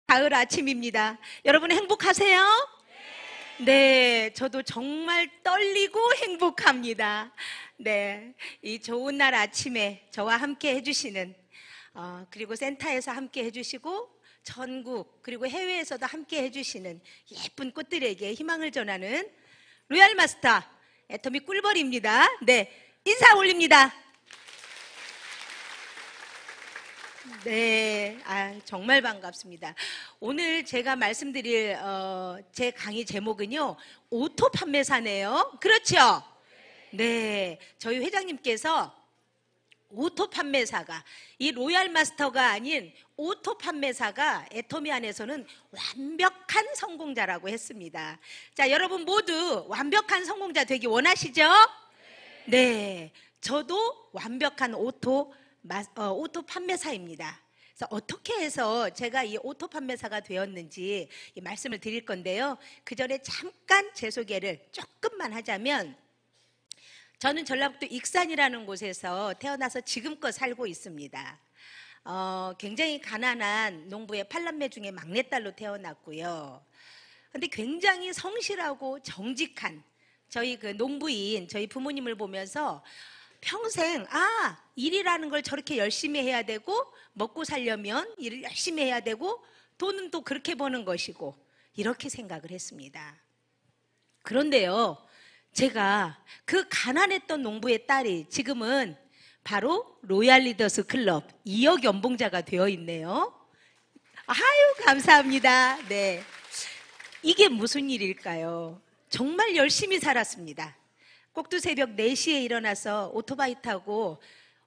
가을 아침입니다. 여러분 행복하세요? 네, 저도 정말 떨리고 행복합니다. 네, 이 좋은 날 아침에 저와 함께 해주시는 그리고 센터에서 함께 해주시고 전국 그리고 해외에서도 함께 해주시는 예쁜 꽃들에게 희망을 전하는 로얄 마스터 애터미 꿀벌입니다. 네, 인사 올립니다. 네, 정말 반갑습니다. 오늘 제가 말씀드릴 제 강의 제목은요, 오토 판매사네요. 그렇죠? 네, 저희 회장님께서 오토 판매사가 이 로얄 마스터가 아닌 오토 판매사가 애터미 안에서는 완벽한 성공자라고 했습니다. 자, 여러분 모두 완벽한 성공자 되기 원하시죠? 네, 저도 완벽한 오토 판매사입니다. 그래서 어떻게 해서 제가 이 오토 판매사가 되었는지 이 말씀을 드릴 건데요. 그 전에 잠깐 제 소개를 조금만 하자면, 저는 전라북도 익산이라는 곳에서 태어나서 지금껏 살고 있습니다. 굉장히 가난한 농부의 8남매 중에 막내딸로 태어났고요. 근데 굉장히 성실하고 정직한 저희 그 농부인 저희 부모님을 보면서 평생 일이라는 걸 저렇게 열심히 해야 되고, 먹고 살려면 일을 열심히 해야 되고, 돈은 또 그렇게 버는 것이고, 이렇게 생각을 했습니다. 그런데요, 제가 그 가난했던 농부의 딸이 지금은 바로 로얄 리더스 클럽 2억 연봉자가 되어 있네요. 아유, 감사합니다. 네, 이게 무슨 일일까요? 정말 열심히 살았습니다. 꼭두 새벽 4시에 일어나서 오토바이 타고,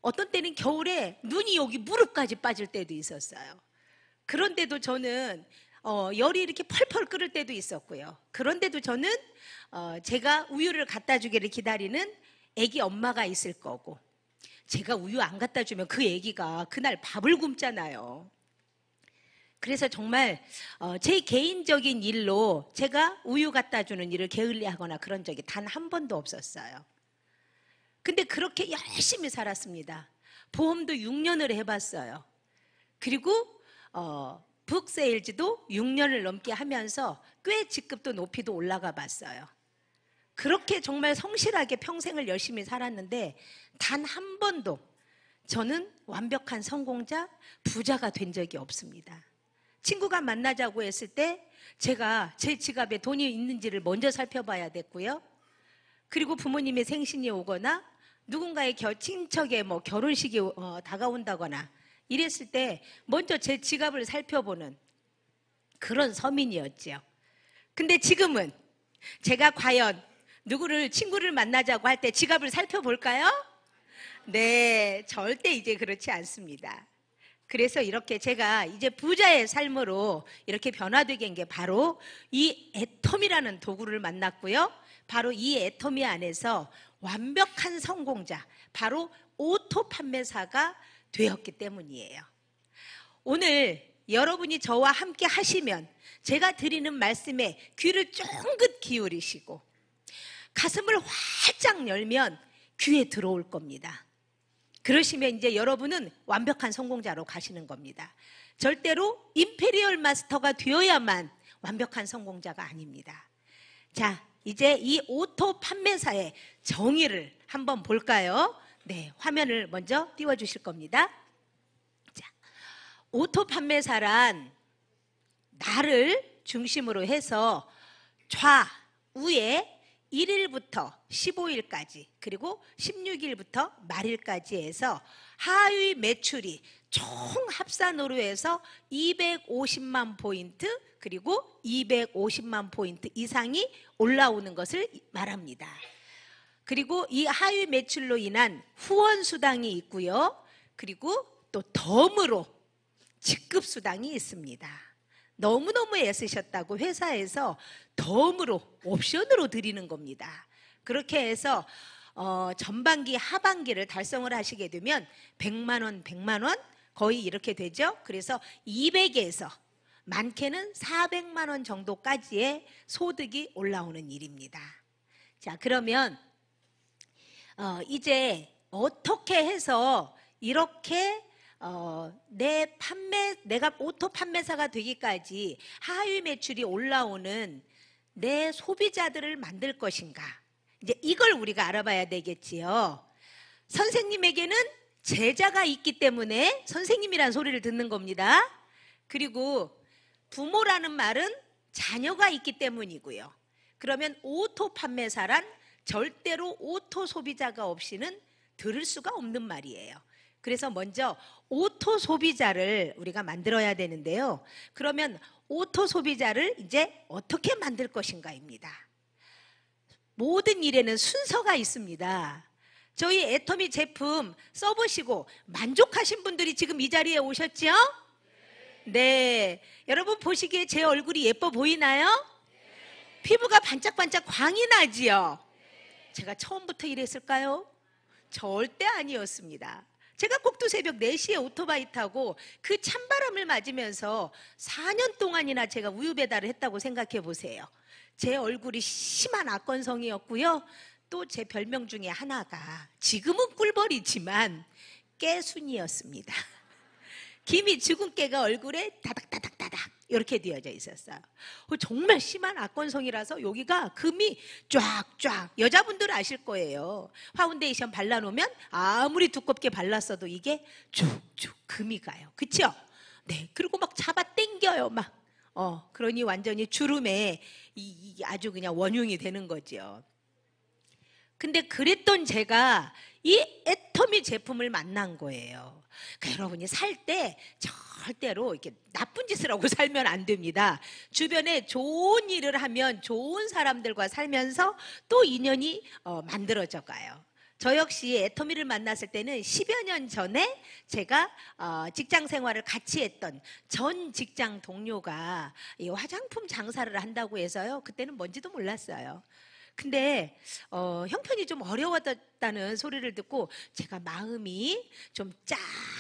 어떤 때는 겨울에 눈이 여기 무릎까지 빠질 때도 있었어요. 그런데도 저는 열이 이렇게 펄펄 끓을 때도 있었고요. 그런데도 저는 제가 우유를 갖다 주기를 기다리는 애기 엄마가 있을 거고, 제가 우유 안 갖다 주면 그 애기가 그날 밥을 굶잖아요. 그래서 정말 제 개인적인 일로 제가 우유 갖다 주는 일을 게을리하거나 그런 적이 단 한 번도 없었어요. 근데 그렇게 열심히 살았습니다. 보험도 6년을 해봤어요. 그리고 북세일즈도 6년을 넘게 하면서 꽤 직급도 높이도 올라가 봤어요. 그렇게 정말 성실하게 평생을 열심히 살았는데 단 한 번도 저는 완벽한 성공자, 부자가 된 적이 없습니다. 친구가 만나자고 했을 때 제가 제 지갑에 돈이 있는지를 먼저 살펴봐야 됐고요. 그리고 부모님의 생신이 오거나 누군가의 친척의 결혼식이 다가온다거나 이랬을 때 먼저 제 지갑을 살펴보는 그런 서민이었죠. 근데 지금은 제가 과연 친구를 만나자고 할 때 지갑을 살펴볼까요? 네, 절대 이제 그렇지 않습니다. 그래서 이렇게 제가 이제 부자의 삶으로 이렇게 변화되게 한 게 바로 이 애터미라는 도구를 만났고요. 바로 이 애터미 안에서 완벽한 성공자, 바로 오토 판매사가 되었기 때문이에요. 오늘 여러분이 저와 함께 하시면 제가 드리는 말씀에 귀를 쫑긋 기울이시고 가슴을 활짝 열면 귀에 들어올 겁니다. 그러시면 이제 여러분은 완벽한 성공자로 가시는 겁니다. 절대로 임페리얼 마스터가 되어야만 완벽한 성공자가 아닙니다. 자, 이제 이 오토 판매사의 정의를 한번 볼까요? 네, 화면을 먼저 띄워주실 겁니다. 자, 오토 판매사란 나를 중심으로 해서 좌우에 1일부터 15일까지 그리고 16일부터 말일까지 해서 하위 매출이 총 합산으로 해서 250만 포인트 그리고 250만 포인트 이상이 올라오는 것을 말합니다. 그리고 이 하위 매출로 인한 후원 수당이 있고요. 그리고 또 덤으로 직급 수당이 있습니다. 너무너무 애쓰셨다고 회사에서 덤으로 옵션으로 드리는 겁니다. 그렇게 해서 전반기 하반기를 달성을 하시게 되면 100만 원, 100만 원 거의 이렇게 되죠. 그래서 200에서 많게는 400만 원 정도까지의 소득이 올라오는 일입니다. 자, 그러면 이제 어떻게 해서 이렇게 내가 오토 판매사가 되기까지 하위 매출이 올라오는 내 소비자들을 만들 것인가? 이제 이걸 우리가 알아봐야 되겠지요. 선생님에게는 제자가 있기 때문에 선생님이란 소리를 듣는 겁니다. 그리고 부모라는 말은 자녀가 있기 때문이고요. 그러면 오토 판매사란 절대로 오토 소비자가 없이는 들을 수가 없는 말이에요. 그래서 먼저 오토 소비자를 우리가 만들어야 되는데요. 그러면 오토 소비자를 이제 어떻게 만들 것인가입니다. 모든 일에는 순서가 있습니다. 저희 애터미 제품 써보시고 만족하신 분들이 지금 이 자리에 오셨죠? 네. 여러분 보시기에 제 얼굴이 예뻐 보이나요? 피부가 반짝반짝 광이 나지요? 제가 처음부터 이랬을까요? 절대 아니었습니다. 제가 꼭두 새벽 4시에 오토바이 타고 그 찬바람을 맞으면서 4년 동안이나 제가 우유 배달을 했다고 생각해 보세요. 제 얼굴이 심한 악건성이었고요. 또 제 별명 중에 하나가 지금은 꿀벌이지만 깨순이었습니다. 김이 죽은 깨가 얼굴에 다닥다닥다닥 이렇게 되어져 있었어요. 정말 심한 악건성이라서 여기가 금이 쫙쫙, 여자분들 아실 거예요. 파운데이션 발라놓으면 아무리 두껍게 발랐어도 이게 쭉쭉 금이 가요. 그쵸? 네. 그리고 막 잡아 당겨요. 막. 그러니 완전히 주름에 아주 그냥 원흉이 되는 거죠. 근데 그랬던 제가 이 애터미 제품을 만난 거예요. 그러니까 여러분이 살 때 절대로 이렇게 나쁜 짓을 하고 살면 안 됩니다. 주변에 좋은 일을 하면 좋은 사람들과 살면서 또 인연이 만들어져 가요. 저 역시 애터미를 만났을 때는 10여 년 전에 제가 직장 생활을 같이 했던 전 직장 동료가 이 화장품 장사를 한다고 해서요. 그때는 뭔지도 몰랐어요. 근데 형편이 좀 어려웠다는 소리를 듣고 제가 마음이 좀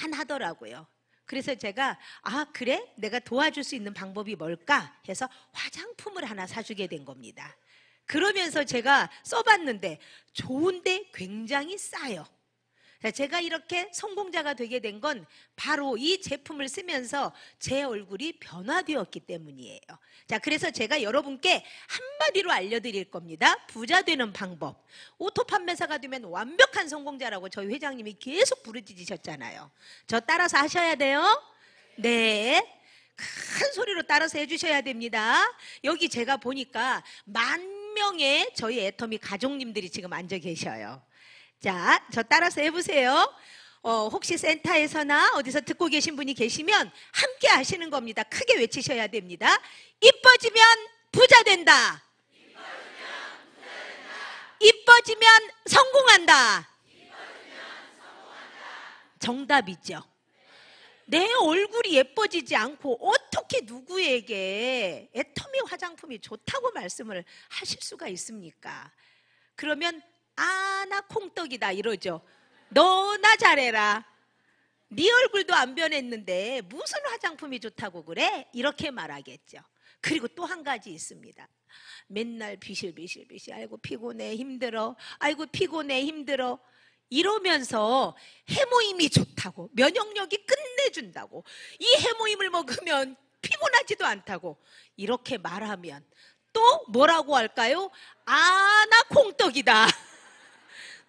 짠하더라고요. 그래서 제가 그래? 내가 도와줄 수 있는 방법이 뭘까? 해서 화장품을 하나 사주게 된 겁니다. 그러면서 제가 써봤는데 좋은데 굉장히 싸요. 제가 이렇게 성공자가 되게 된 건 바로 이 제품을 쓰면서 제 얼굴이 변화되었기 때문이에요. 자, 그래서 제가 여러분께 한마디로 알려드릴 겁니다. 부자 되는 방법. 오토 판매사가 되면 완벽한 성공자라고 저희 회장님이 계속 부르짖으셨잖아요. 저 따라서 하셔야 돼요. 네. 큰 소리로 따라서 해주셔야 됩니다. 여기 제가 보니까 10,000명의 저희 애터미 가족님들이 지금 앉아 계셔요. 자, 저 따라서 해보세요. 혹시 센터에서나 어디서 듣고 계신 분이 계시면 함께 하시는 겁니다. 크게 외치셔야 됩니다. 이뻐지면 부자 된다. 이뻐지면 성공한다. 정답이죠. 내 얼굴이 예뻐지지 않고 어떻게 누구에게 애터미 화장품이 좋다고 말씀을 하실 수가 있습니까? 그러면 나 콩떡이다 이러죠. 너나 잘해라. 네 얼굴도 안 변했는데 무슨 화장품이 좋다고 그래? 이렇게 말하겠죠. 그리고 또 한 가지 있습니다. 맨날 비실비실비실 아이고 피곤해 힘들어 아이고 피곤해 힘들어 이러면서 해모임이 좋다고 면역력이 끝내준다고 이 해모임을 먹으면 피곤하지도 않다고 이렇게 말하면 또 뭐라고 할까요? 나 콩떡이다.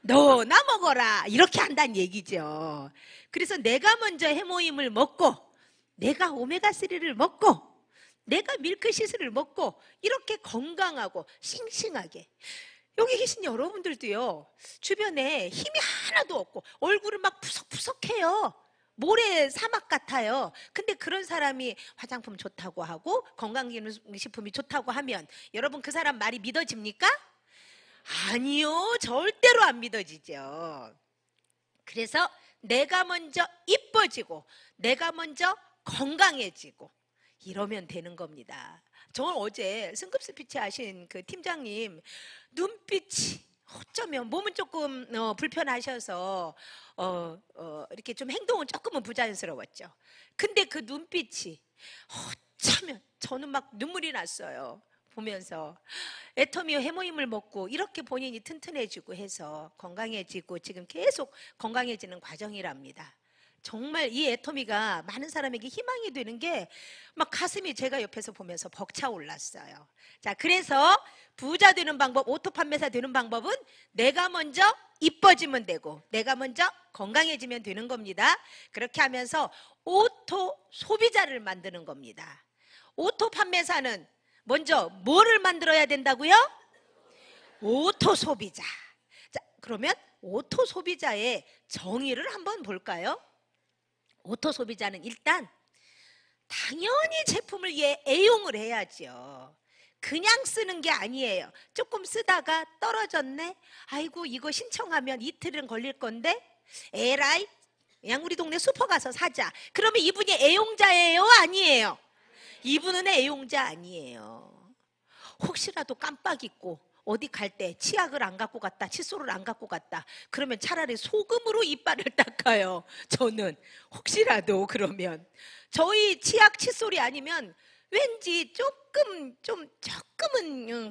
너나 먹어라 이렇게 한다는 얘기죠. 그래서 내가 먼저 해모임을 먹고 내가 오메가3를 먹고 내가 밀크시슬을 먹고 이렇게 건강하고 싱싱하게 여기 계신 여러분들도요 주변에 힘이 하나도 없고 얼굴은 막 푸석푸석해요. 모래 사막 같아요. 근데 그런 사람이 화장품 좋다고 하고 건강기능식품이 좋다고 하면 여러분 그 사람 말이 믿어집니까? 아니요, 절대로 안 믿어지죠. 그래서 내가 먼저 이뻐지고 내가 먼저 건강해지고 이러면 되는 겁니다. 저는 어제 승급 스피치 하신 그 팀장님 눈빛이 어쩌면 몸은 조금 불편하셔서 이렇게 좀 행동은 조금은 부자연스러웠죠. 근데 그 눈빛이 어쩌면 저는 막 눈물이 났어요. 보면서 애터미 해모임을 먹고 이렇게 본인이 튼튼해지고 해서 건강해지고 지금 계속 건강해지는 과정이랍니다. 정말 이 애터미가 많은 사람에게 희망이 되는 게 막 가슴이 제가 옆에서 보면서 벅차올랐어요. 자, 그래서 부자 되는 방법, 오토 판매사 되는 방법은 내가 먼저 이뻐지면 되고 내가 먼저 건강해지면 되는 겁니다. 그렇게 하면서 오토 소비자를 만드는 겁니다. 오토 판매사는 먼저 뭐를 만들어야 된다고요? 오토 소비자. 자, 그러면 오토 소비자의 정의를 한번 볼까요? 오토 소비자는 일단 당연히 제품을 애용을 해야죠. 그냥 쓰는 게 아니에요. 조금 쓰다가 떨어졌네. 아이고 이거 신청하면 이틀은 걸릴 건데 에라이 그냥 우리 동네 슈퍼 가서 사자. 그러면 이분이 애용자예요? 아니에요? 이분은 애용자 아니에요. 혹시라도 깜빡 잊고 어디 갈 때 치약을 안 갖고 갔다, 칫솔을 안 갖고 갔다. 그러면 차라리 소금으로 이빨을 닦아요. 저는 혹시라도 그러면 저희 치약 칫솔이 아니면 왠지 조금은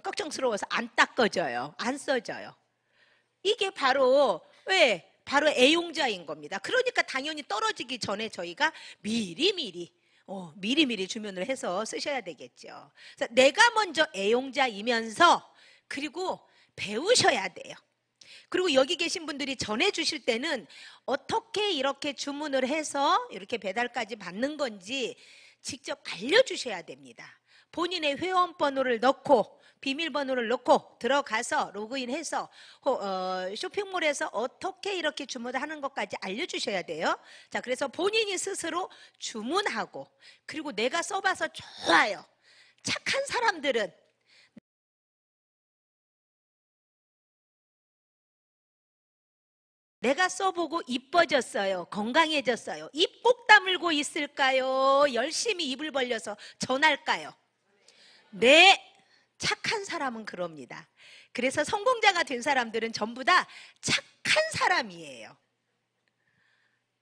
걱정스러워서 안 닦아져요. 안 써져요. 이게 바로 왜? 바로 애용자인 겁니다. 그러니까 당연히 떨어지기 전에 저희가 미리미리 주문을 해서 쓰셔야 되겠죠. 그래서 내가 먼저 애용자이면서 그리고 배우셔야 돼요. 그리고 여기 계신 분들이 전해주실 때는 어떻게 이렇게 주문을 해서 이렇게 배달까지 받는 건지 직접 알려주셔야 됩니다. 본인의 회원번호를 넣고 비밀번호를 넣고 들어가서 로그인해서 쇼핑몰에서 어떻게 이렇게 주문을 하는 것까지 알려주셔야 돼요. 자, 그래서 본인이 스스로 주문하고 그리고 내가 써봐서 좋아요. 착한 사람들은 내가 써보고 이뻐졌어요. 건강해졌어요. 입 꼭 다물고 있을까요? 열심히 입을 벌려서 전할까요? 네, 착한 사람은 그럽니다. 그래서 성공자가 된 사람들은 전부 다 착한 사람이에요.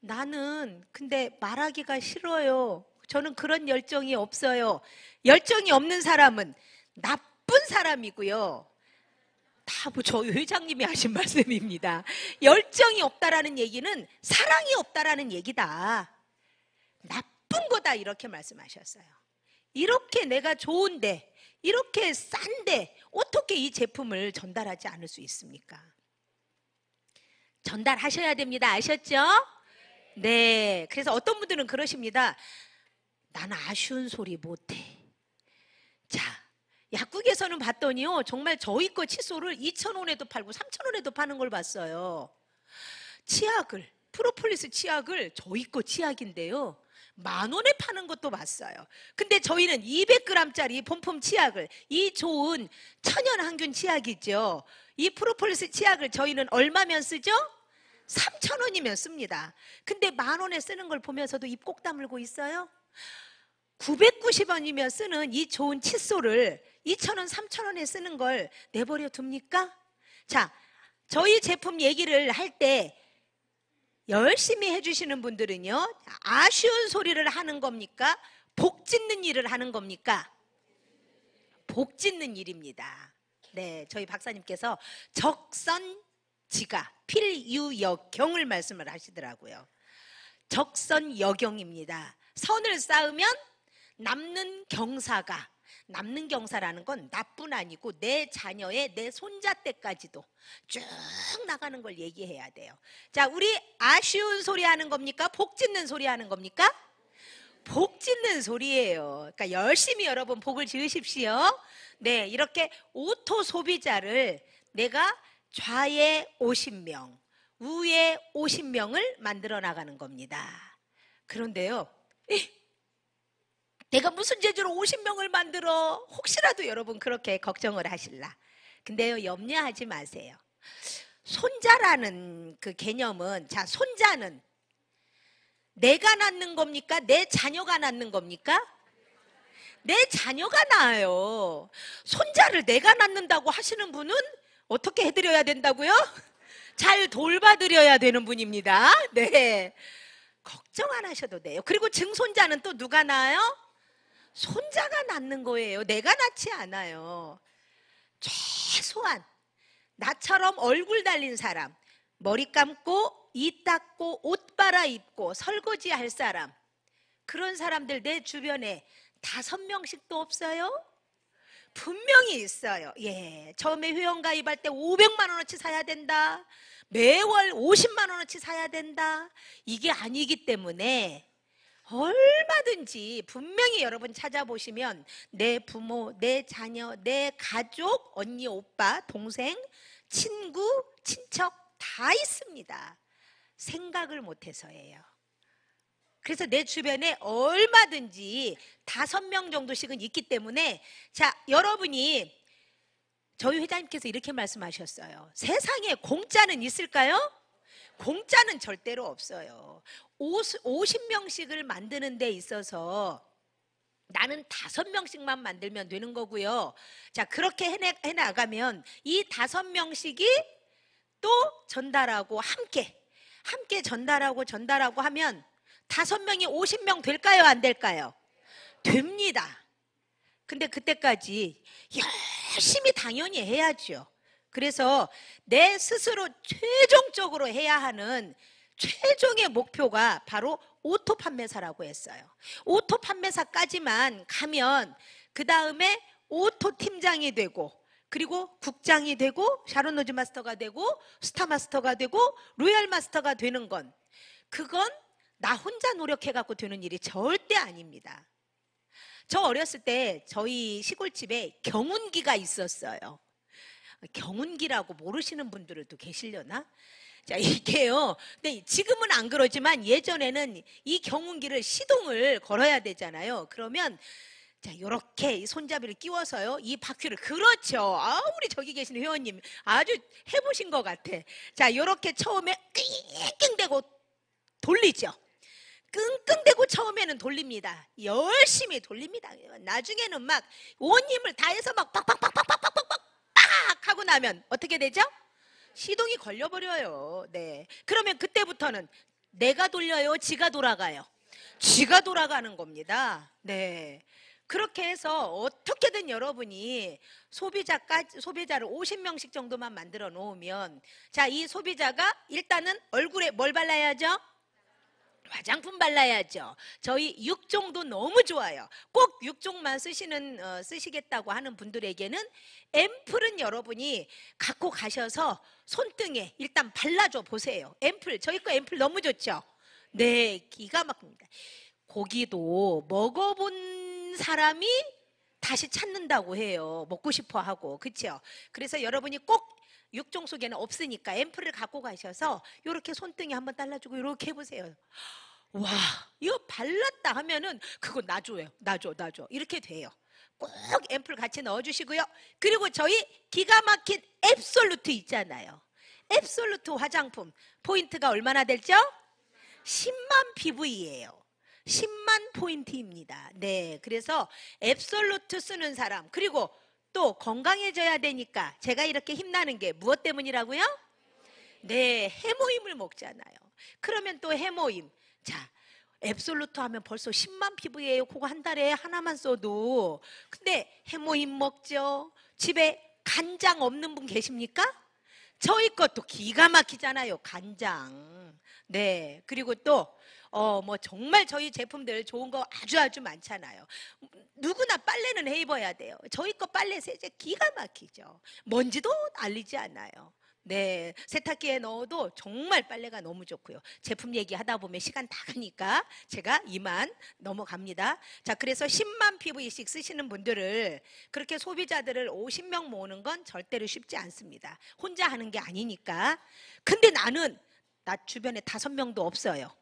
나는 근데 말하기가 싫어요. 저는 그런 열정이 없어요. 열정이 없는 사람은 나쁜 사람이고요. 다 저희 회장님이 하신 말씀입니다. 열정이 없다라는 얘기는 사랑이 없다라는 얘기다. 나쁜 거다 이렇게 말씀하셨어요. 이렇게 내가 좋은데 이렇게 싼데 어떻게 이 제품을 전달하지 않을 수 있습니까? 전달하셔야 됩니다. 아셨죠? 네. 그래서 어떤 분들은 그러십니다. 나는 아쉬운 소리 못해. 자, 약국에서는 봤더니요 정말 저희 거 칫솔을 2,000원에도 팔고 3,000원에도 파는 걸 봤어요. 치약을 프로폴리스 치약을 저희 거 치약인데요 10,000원에 파는 것도 봤어요. 근데 저희는 200g짜리 폼폼 치약을 이 좋은 천연 항균 치약이죠. 이 프로폴리스 치약을 저희는 얼마면 쓰죠? 3,000원이면 씁니다. 근데 10,000원에 쓰는 걸 보면서도 입 꼭 다물고 있어요. 990원이면 쓰는 이 좋은 칫솔을 2,000원, 3,000원에 쓰는 걸 내버려 둡니까? 자, 저희 제품 얘기를 할 때 열심히 해주시는 분들은요, 아쉬운 소리를 하는 겁니까? 복 짓는 일을 하는 겁니까? 복 짓는 일입니다. 네, 저희 박사님께서 적선지가 필유여경을 말씀을 하시더라고요. 적선여경입니다. 선을 쌓으면 남는 경사가, 남는 경사라는 건 나뿐 아니고 내 자녀의 내 손자 때까지도 쭉 나가는 걸 얘기해야 돼요. 자, 우리 아쉬운 소리 하는 겁니까? 복 짓는 소리 하는 겁니까? 복 짓는 소리예요. 그러니까 열심히 여러분 복을 지으십시오. 네, 이렇게 오토 소비자를 내가 좌에 50명, 우에 50명을 만들어 나가는 겁니다. 그런데요, 내가 무슨 재주로 50명을 만들어? 혹시라도 여러분 그렇게 걱정을 하실라. 근데요, 염려하지 마세요. 손자라는 그 개념은, 자, 손자는 내가 낳는 겁니까? 내 자녀가 낳는 겁니까? 내 자녀가 낳아요. 손자를 내가 낳는다고 하시는 분은 어떻게 해드려야 된다고요? 잘 돌봐드려야 되는 분입니다. 네, 걱정 안 하셔도 돼요. 그리고 증손자는 또 누가 낳아요? 손자가 낳는 거예요. 내가 낳지 않아요. 최소한 나처럼 얼굴 달린 사람, 머리 감고 이 닦고 옷 갈아입고 설거지 할 사람, 그런 사람들 내 주변에 5명씩도 없어요? 분명히 있어요. 예, 처음에 회원 가입할 때 500만 원어치 사야 된다. 매월 50만 원어치 사야 된다. 이게 아니기 때문에 얼마든지 분명히 여러분 찾아보시면 내 부모, 내 자녀, 내 가족, 언니, 오빠, 동생, 친구, 친척 다 있습니다. 생각을 못해서예요. 그래서 내 주변에 얼마든지 5명 정도씩은 있기 때문에, 자, 여러분이, 저희 회장님께서 이렇게 말씀하셨어요. 세상에 공짜는 있을까요? 공짜는 절대로 없어요. 50명씩을 만드는 데 있어서 나는 5명씩만 만들면 되는 거고요. 자, 그렇게 해나가면 이 5명씩이 또 전달하고 함께 전달하고 하면 5명이 50명 될까요? 안 될까요? 됩니다. 근데 그때까지 열심히 당연히 해야죠. 그래서 내 스스로 최종적으로 해야 하는 최종의 목표가 바로 오토 판매사라고 했어요. 오토 판매사까지만 가면 그 다음에 오토 팀장이 되고, 그리고 국장이 되고, 샤론 로즈 마스터가 되고, 스타 마스터가 되고, 로얄 마스터가 되는 건, 그건 나 혼자 노력해갖고 되는 일이 절대 아닙니다. 저 어렸을 때 저희 시골집에 경운기가 있었어요. 경운기라고 모르시는 분들도 계시려나? 자, 이게요. 근데 지금은 안 그러지만 예전에는 이 경운기를 시동을 걸어야 되잖아요. 그러면 자, 요렇게 손잡이를 끼워서요, 이 바퀴를, 그렇죠. 아, 우리 저기 계신 회원님 아주 해보신 것 같아. 자, 요렇게 처음에 낑낑대고 돌리죠. 끙끙대고 처음에는 돌립니다. 열심히 돌립니다. 나중에는 막 온 힘을 다해서 막 팍팍팍팍팍팍팍 팍 하고 나면 어떻게 되죠? 시동이 걸려버려요. 네. 그러면 그때부터는 내가 돌려요? 지가 돌아가요? 지가 돌아가는 겁니다. 네. 그렇게 해서 어떻게든 여러분이 소비자를 50명씩 정도만 만들어 놓으면, 자, 이 소비자가 일단은 얼굴에 뭘 발라야죠? 화장품 발라야죠. 저희 6종도 너무 좋아요. 꼭 6종만 쓰시겠다고 하는 분들에게는 앰플은 여러분이 갖고 가셔서 손등에 일단 발라줘 보세요. 앰플, 저희 거 앰플 너무 좋죠? 네, 기가 막힙니다. 고기도 먹어본 사람이 다시 찾는다고 해요. 먹고 싶어 하고. 그렇죠? 그래서 여러분이 꼭 6종 속에는 없으니까 앰플을 갖고 가셔서 이렇게 손등에 한번 달라주고 이렇게 해보세요. 와, 이거 발랐다 하면은 그거 놔줘요. 놔줘 이렇게 돼요. 꼭 앰플 같이 넣어주시고요. 그리고 저희 기가 막힌 앱솔루트 있잖아요. 앱솔루트 화장품 포인트가 얼마나 될죠? 10만 PV예요. 10만 포인트입니다. 네, 그래서 앱솔루트 쓰는 사람, 그리고 또 건강해져야 되니까 제가 이렇게 힘나는 게 무엇 때문이라고요? 네, 해모임을 먹잖아요. 그러면 또 해모임, 자, 앱솔루트 하면 벌써 10만 피부예요. 그거 한 달에 하나만 써도. 근데 해모임 먹죠. 집에 간장 없는 분 계십니까? 저희 것도 기가 막히잖아요. 간장. 네, 그리고 또 뭐 정말 저희 제품들 좋은 거 아주 많잖아요. 누구나 빨래는 해 입어야 돼요. 저희 거 빨래 세제 기가 막히죠. 먼지도 날리지 않아요. 네, 세탁기에 넣어도 정말 빨래가 너무 좋고요. 제품 얘기하다 보면 시간 다 가니까 제가 이만 넘어갑니다. 자, 그래서 10만 PV씩 쓰시는 분들을, 그렇게 소비자들을 50명 모으는 건 절대로 쉽지 않습니다. 혼자 하는 게 아니니까. 근데 나는 나 주변에 5명도 없어요.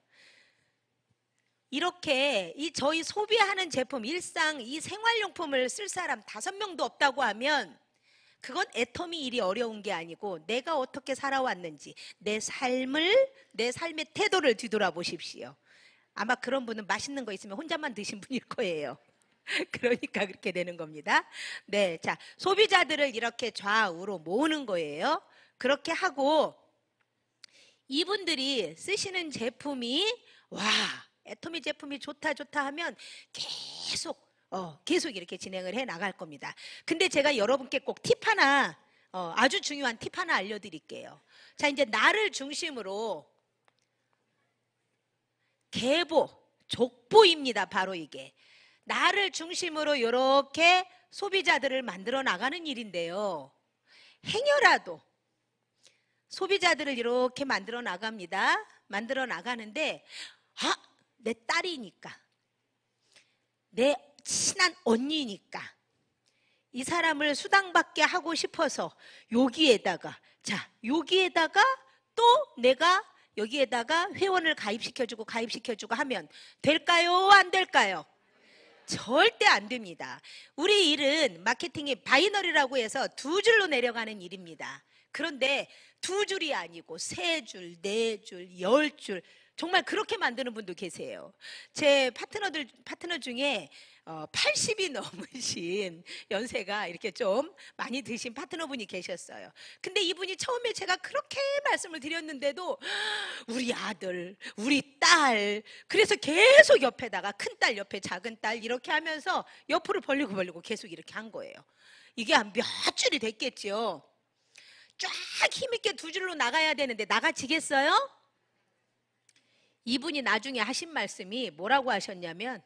이렇게 저희 소비하는 제품, 일상 이 생활용품을 쓸 사람 5명도 없다고 하면 그건 애터미 일이 어려운 게 아니고 내가 어떻게 살아왔는지 내 삶의 태도를 뒤돌아보십시오. 아마 그런 분은 맛있는 거 있으면 혼자만 드신 분일 거예요. 그러니까 그렇게 되는 겁니다. 네, 자, 소비자들을 이렇게 좌우로 모으는 거예요. 그렇게 하고 이분들이 쓰시는 제품이, 와, 애터미 제품이 좋다 하면 계속 이렇게 진행을 해 나갈 겁니다. 근데 제가 여러분께 꼭 팁 하나, 아주 중요한 팁 하나 알려드릴게요. 자, 이제 나를 중심으로 계보, 족보입니다. 바로 이게. 나를 중심으로 이렇게 소비자들을 만들어 나가는 일인데요. 행여라도 소비자들을 이렇게 만들어 나갑니다. 만들어 나가는데, 내 딸이니까, 내 친한 언니니까 이 사람을 수당받게 하고 싶어서 여기에다가 또 내가 여기에다가 회원을 가입시켜주고 하면 될까요? 안 될까요? 절대 안 됩니다. 우리 일은 마케팅이 바이너리라고 해서 두 줄로 내려가는 일입니다. 그런데 두 줄이 아니고 세 줄, 네 줄, 10줄 정말 그렇게 만드는 분도 계세요. 제 파트너 중에 80이 넘으신 연세가 이렇게 좀 많이 드신 파트너분이 계셨어요. 근데 이분이 처음에 제가 그렇게 말씀을 드렸는데도 우리 아들, 우리 딸, 그래서 계속 옆에다가 큰딸 옆에 작은딸 이렇게 하면서 옆으로 벌리고 계속 이렇게 한 거예요. 이게 한 몇 줄이 됐겠죠. 쫙 힘있게 두 줄로 나가야 되는데 나가지겠어요? 이분이 나중에 하신 말씀이 뭐라고 하셨냐면,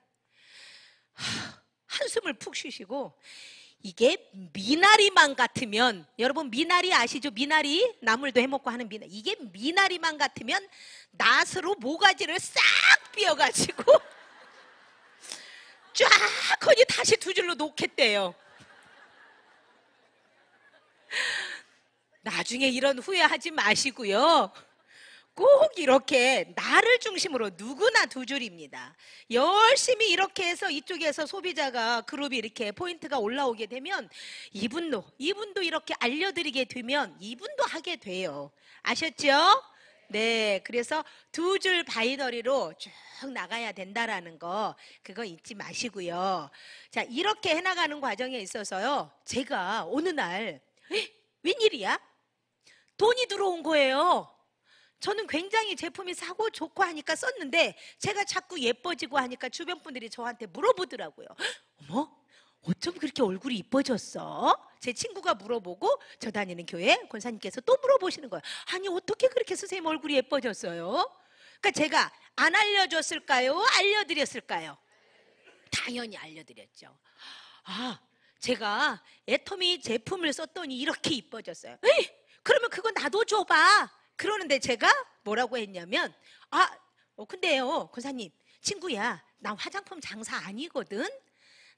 한숨을 푹 쉬시고, 이게 미나리만 같으면, 여러분 미나리 아시죠? 미나리, 나물도 해먹고 하는 미나리. 이게 미나리만 같으면 낫으로 모가지를 싹 삐어가지고 쫙 거기 다시 두 줄로 놓겠대요. 나중에 이런 후회하지 마시고요. 꼭 이렇게 나를 중심으로 누구나 두 줄입니다. 열심히 이렇게 해서 이쪽에서 소비자가 그룹이 이렇게 포인트가 올라오게 되면 이분도 이렇게 알려드리게 되면 이분도 하게 돼요. 아셨죠? 네, 그래서 두 줄 바이너리로 쭉 나가야 된다라는 거 그거 잊지 마시고요. 자, 이렇게 해나가는 과정에 있어서요. 제가 어느 날 웬일이야? 돈이 들어온 거예요. 저는 굉장히 제품이 사고 좋고 하니까 썼는데 제가 자꾸 예뻐지고 하니까 주변 분들이 저한테 물어보더라고요. 어머, 어쩜 그렇게 얼굴이 이뻐졌어? 제 친구가 물어보고 저 다니는 교회 권사님께서 또 물어보시는 거예요. 아니 어떻게 그렇게 선생님 얼굴이 예뻐졌어요? 그러니까 제가 안 알려줬을까요? 알려드렸을까요? 당연히 알려드렸죠. 제가 애터미 제품을 썼더니 이렇게 이뻐졌어요. 에이, 그러면 그거 나도 줘봐. 그러는데 제가 뭐라고 했냐면, 근데요 권사님, 친구야, 나 화장품 장사 아니거든.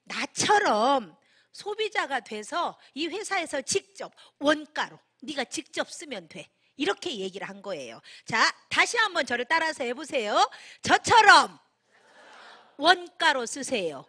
나처럼 소비자가 돼서 이 회사에서 직접 원가로 네가 직접 쓰면 돼. 이렇게 얘기를 한 거예요. 자, 다시 한번 저를 따라서 해보세요. 저처럼 원가로 쓰세요.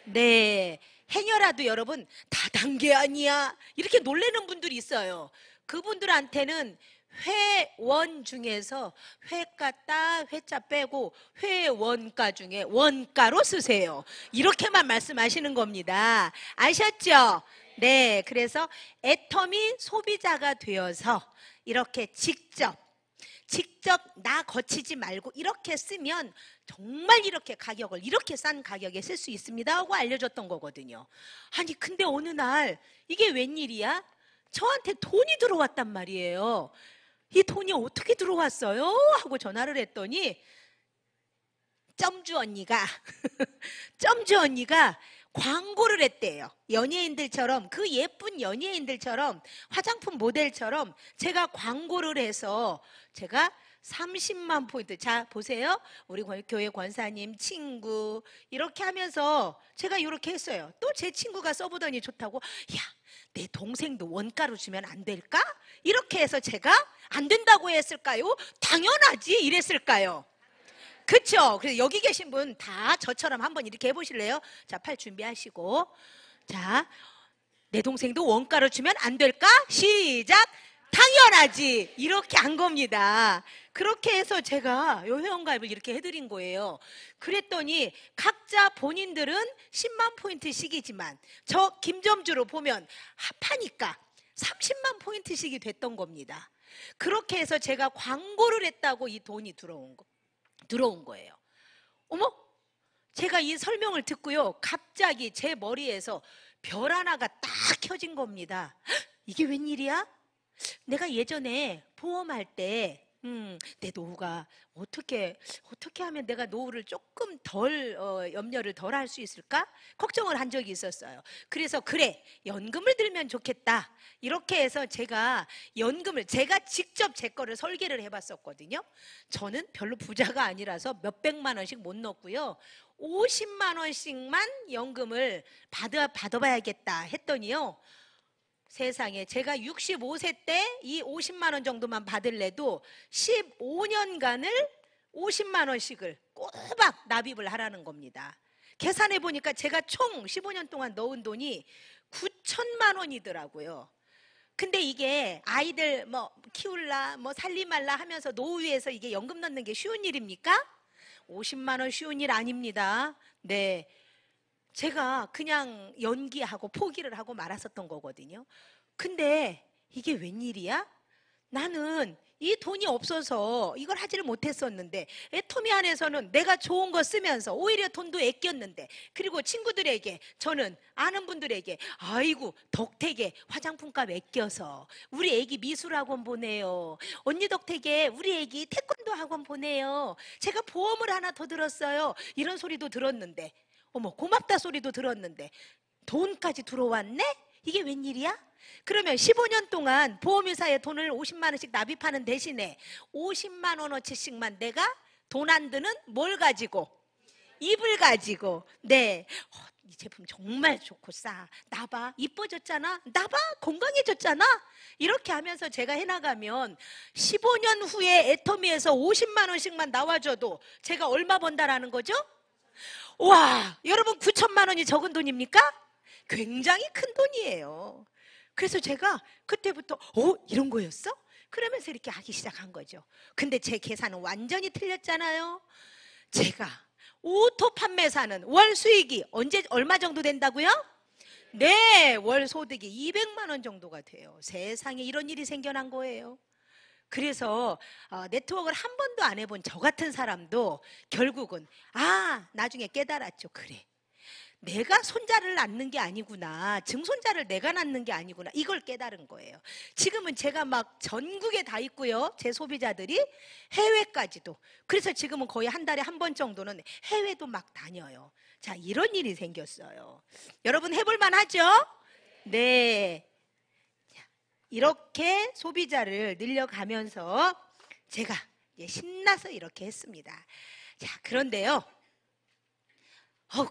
네, 행여라도 여러분 다단계 아니야 이렇게 놀라는 분들이 있어요. 그분들한테는 회원 중에서 회가 따 회자 빼고 회원가 중에 원가로 쓰세요. 이렇게만 말씀하시는 겁니다. 아셨죠? 네, 그래서 애터미 소비자가 되어서 이렇게 직접 나 거치지 말고 이렇게 쓰면 정말 이렇게 가격을 이렇게 싼 가격에 쓸 수 있습니다 하고 알려줬던 거거든요. 아니 근데 어느 날 이게 웬일이야? 저한테 돈이 들어왔단 말이에요. 이 돈이 어떻게 들어왔어요? 하고 전화를 했더니 점주 언니가 광고를 했대요. 연예인들처럼, 그 예쁜 연예인들처럼, 화장품 모델처럼 제가 광고를 해서 제가 30만 포인트. 자, 보세요. 우리 교회 권사님 친구 이렇게 하면서 제가 이렇게 했어요. 또 제 친구가 써보더니 좋다고, 야, 내 동생도 원가로 주면 안 될까? 이렇게 해서 제가 안 된다고 했을까요? 당연하지 이랬을까요? 그쵸? 그래서 여기 계신 분 다 저처럼 한번 이렇게 해보실래요? 자, 팔 준비하시고. 자, 내 동생도 원가로 주면 안 될까? 시작! 당연하지! 이렇게 한 겁니다. 그렇게 해서 제가 요 회원가입을 이렇게 해드린 거예요. 그랬더니 각자 본인들은 10만 포인트씩이지만 저 김점주로 보면 합하니까 30만 포인트씩이 됐던 겁니다. 그렇게 해서 제가 광고를 했다고 이 돈이 들어온 거예요. 어머? 제가 이 설명을 듣고요, 갑자기 제 머리에서 별 하나가 딱 켜진 겁니다. 이게 웬일이야? 내가 예전에 보험할 때 내 노후가 어떻게 하면 내가 노후를 조금 덜 염려를 덜 할 수 있을까? 걱정을 한 적이 있었어요. 그래서 그래, 연금을 들면 좋겠다. 이렇게 해서 제가 연금을 제가 직접 제 거를 설계를 해봤었거든요. 저는 별로 부자가 아니라서 몇백만 원씩 못 넣었고요. 50만 원씩만 연금을 받아봐야겠다 했더니요. 세상에 제가 65세 때 이 50만 원 정도만 받을래도 15년간을 50만 원씩을 꼬박 납입을 하라는 겁니다. 계산해 보니까 제가 총 15년 동안 넣은 돈이 9천만 원이더라고요. 근데 이게 아이들 뭐 키울라 뭐 살림할라 하면서 노후에서 이게 연금 넣는 게 쉬운 일입니까? 50만 원 쉬운 일 아닙니다. 네. 제가 그냥 연기하고 포기를 하고 말았었던 거거든요. 근데 이게 웬일이야? 나는 이 돈이 없어서 이걸 하지를 못했었는데 애터미 안에서는 내가 좋은 거 쓰면서 오히려 돈도 아꼈는데, 그리고 친구들에게, 저는 아는 분들에게 아이고 덕택에 화장품값 아껴서 우리 애기 미술학원 보내요, 언니 덕택에 우리 애기 태권도 학원 보내요, 제가 보험을 하나 더 들었어요, 이런 소리도 들었는데, 어머 고맙다 소리도 들었는데 돈까지 들어왔네? 이게 웬일이야? 그러면 15년 동안 보험회사에 돈을 50만 원씩 납입하는 대신에 50만 원어치씩만 내가 돈 안 드는 뭘 가지고? 입을 가지고. 네. 이 제품 정말 좋고 싸. 나봐 이뻐졌잖아. 나봐 건강해졌잖아. 이렇게 하면서 제가 해나가면 15년 후에 애터미에서 50만 원씩만 나와줘도 제가 얼마 번다라는 거죠? 와, 여러분 9천만 원이 적은 돈입니까? 굉장히 큰 돈이에요. 그래서 제가 그때부터 이런 거였어? 그러면서 이렇게 하기 시작한 거죠. 근데 제 계산은 완전히 틀렸잖아요. 제가 오토 판매사는 월 수익이 얼마 정도 된다고요? 네, 월 소득이 200만 원 정도가 돼요. 세상에 이런 일이 생겨난 거예요. 그래서 네트워크를 한 번도 안 해본 저 같은 사람도 결국은 나중에 깨달았죠. 그래, 내가 손자를 낳는 게 아니구나, 증손자를 내가 낳는 게 아니구나, 이걸 깨달은 거예요. 지금은 제가 막 전국에 다 있고요, 제 소비자들이 해외까지도. 그래서 지금은 거의 한 달에 한 번 정도는 해외도 막 다녀요. 자, 이런 일이 생겼어요. 여러분 해볼 만하죠? 네. 이렇게 소비자를 늘려가면서 제가 신나서 이렇게 했습니다. 자, 그런데요.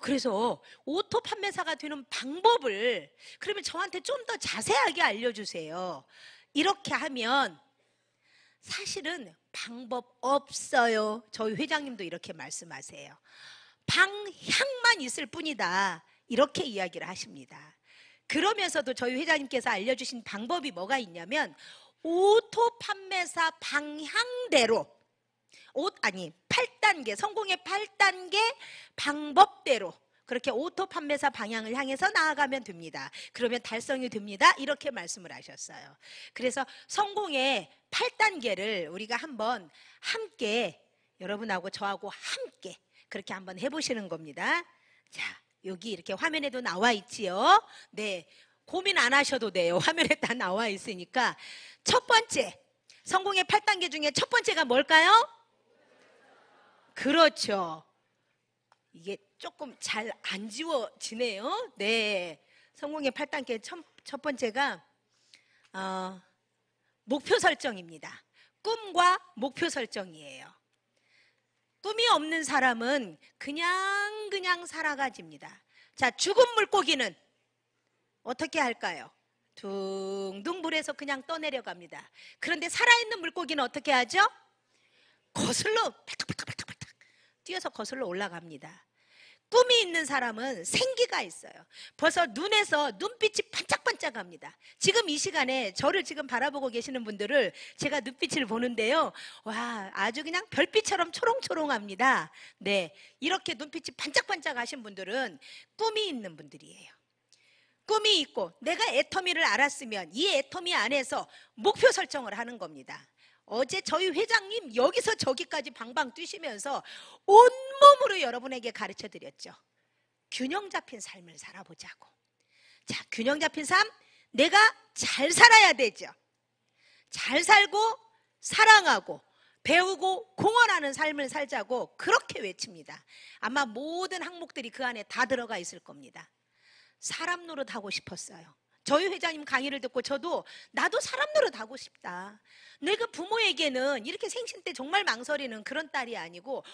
그래서 오토 판매사가 되는 방법을 그러면 저한테 좀 더 자세하게 알려주세요. 이렇게 하면 사실은 방법 없어요. 저희 회장님도 이렇게 말씀하세요. 방향만 있을 뿐이다. 이렇게 이야기를 하십니다. 그러면서도 저희 회장님께서 알려주신 방법이 뭐가 있냐면 오토 판매사 방향대로 8단계, 성공의 8단계 방법대로 그렇게 오토 판매사 방향을 향해서 나아가면 됩니다. 그러면 달성이 됩니다. 이렇게 말씀을 하셨어요. 그래서 성공의 8단계를 우리가 한번 함께, 여러분하고 저하고 함께 그렇게 한번 해보시는 겁니다. 자, 여기 이렇게 화면에도 나와 있지요. 네, 고민 안 하셔도 돼요. 화면에 다 나와 있으니까. 첫 번째, 성공의 8단계 중에 첫 번째가 뭘까요? 그렇죠. 이게 조금 잘 안 지워지네요. 네, 성공의 8단계 첫 번째가 목표 설정입니다. 꿈과 목표 설정이에요. 꿈이 없는 사람은 그냥 살아가집니다. 자, 죽은 물고기는 어떻게 할까요? 둥둥 물에서 그냥 떠내려갑니다. 그런데 살아있는 물고기는 어떻게 하죠? 거슬러 팔딱팔딱 뛰어서 거슬러 올라갑니다. 꿈이 있는 사람은 생기가 있어요. 벌써 눈에서 눈빛이 반짝반짝합니다. 지금 이 시간에 저를 지금 바라보고 계시는 분들을 제가 눈빛을 보는데요, 와, 아주 그냥 별빛처럼 초롱초롱합니다. 네, 이렇게 눈빛이 반짝반짝하신 분들은 꿈이 있는 분들이에요. 꿈이 있고 내가 애터미를 알았으면 이 애터미 안에서 목표 설정을 하는 겁니다. 어제 저희 회장님 여기서 저기까지 방방 뛰시면서 온몸으로 여러분에게 가르쳐 드렸죠. 균형 잡힌 삶을 살아보자고. 자, 균형 잡힌 삶, 내가 잘 살아야 되죠. 잘 살고 사랑하고 배우고 공헌하는 삶을 살자고 그렇게 외칩니다. 아마 모든 항목들이 그 안에 다 들어가 있을 겁니다. 사람 노릇하고 싶었어요. 저희 회장님 강의를 듣고 저도 나도 사람 노릇하고 싶다. 내가 부모에게는 이렇게 생신 때 정말 망설이는 그런 딸이 아니고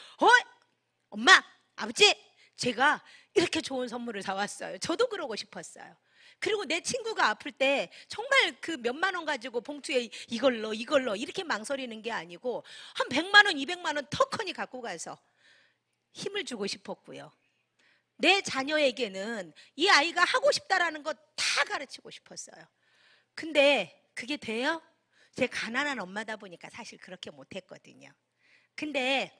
엄마, 아버지, 제가 이렇게 좋은 선물을 사왔어요. 저도 그러고 싶었어요. 그리고 내 친구가 아플 때 정말 그 몇만 원 가지고 봉투에 이걸로 이렇게 망설이는 게 아니고 한 100만 원, 200만 원 턱하니 갖고 가서 힘을 주고 싶었고요. 내 자녀에게는 이 아이가 하고 싶다라는 거 다 가르치고 싶었어요. 근데 그게 돼요? 제 가난한 엄마다 보니까 사실 그렇게 못했거든요. 근데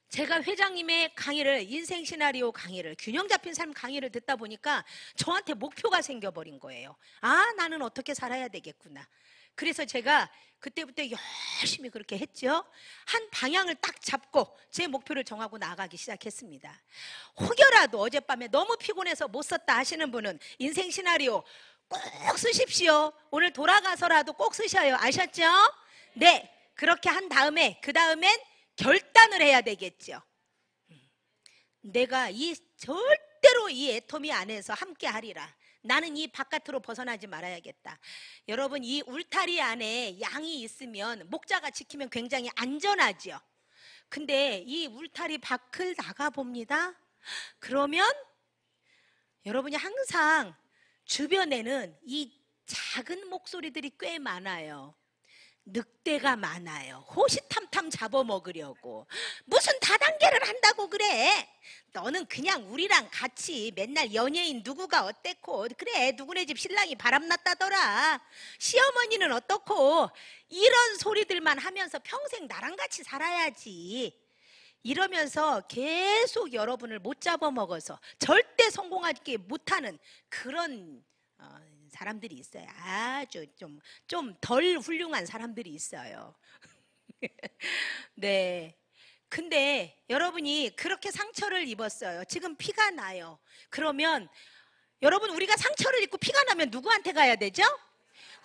제가 회장님의 강의를, 인생 시나리오 강의를, 균형 잡힌 삶 강의를 듣다 보니까 저한테 목표가 생겨버린 거예요. 아, 나는 어떻게 살아야 되겠구나. 그래서 제가 그때부터 열심히 그렇게 했죠. 한 방향을 딱 잡고 제 목표를 정하고 나아가기 시작했습니다. 혹여라도 어젯밤에 너무 피곤해서 못 썼다 하시는 분은 인생 시나리오 꼭 쓰십시오. 오늘 돌아가서라도 꼭 쓰셔요. 아셨죠? 네, 그렇게 한 다음에 그 다음엔 결단을 해야 되겠죠. 내가 절대로 이 애터미 안에서 함께 하리라. 나는 이 바깥으로 벗어나지 말아야겠다. 여러분, 이 울타리 안에 양이 있으면 목자가 지키면 굉장히 안전하죠. 근데 이 울타리 밖을 나가봅니다. 그러면 여러분이 항상 주변에는 이 작은 목소리들이 꽤 많아요. 늑대가 많아요. 호시탐탐 잡아먹으려고. 무슨 다단계를 한다고 그래. 너는 그냥 우리랑 같이 맨날 연예인 누구가 어땠고, 그래 누구네 집 신랑이 바람났다더라, 시어머니는 어떻고, 이런 소리들만 하면서 평생 나랑 같이 살아야지. 이러면서 계속 여러분을 못 잡아먹어서 절대 성공하지 못하는 그런 사람들이 있어요. 아주 좀 덜 훌륭한 사람들이 있어요. 네. 근데 여러분이 그렇게 상처를 입었어요. 지금 피가 나요. 그러면 여러분, 우리가 상처를 입고 피가 나면 누구한테 가야 되죠?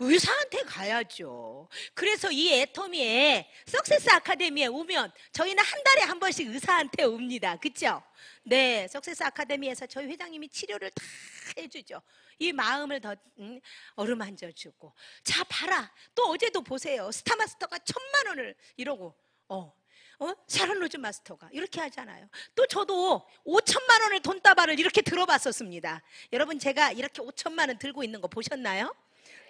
의사한테 가야죠. 그래서 이 애터미에 석세스 아카데미에 오면 저희는 한 달에 한 번씩 의사한테 옵니다. 그렇죠? 네, 석세스 아카데미에서 저희 회장님이 치료를 다 해주죠. 이 마음을 더 어루만져주고. 자, 봐라. 또 어제도 보세요. 스타마스터가 1,000만 원을 이러고 샤론 로즈 마스터가 이렇게 하잖아요. 또 저도 5천만 원을 돈다발을 이렇게 들어봤었습니다. 여러분, 제가 이렇게 5천만 원 들고 있는 거 보셨나요?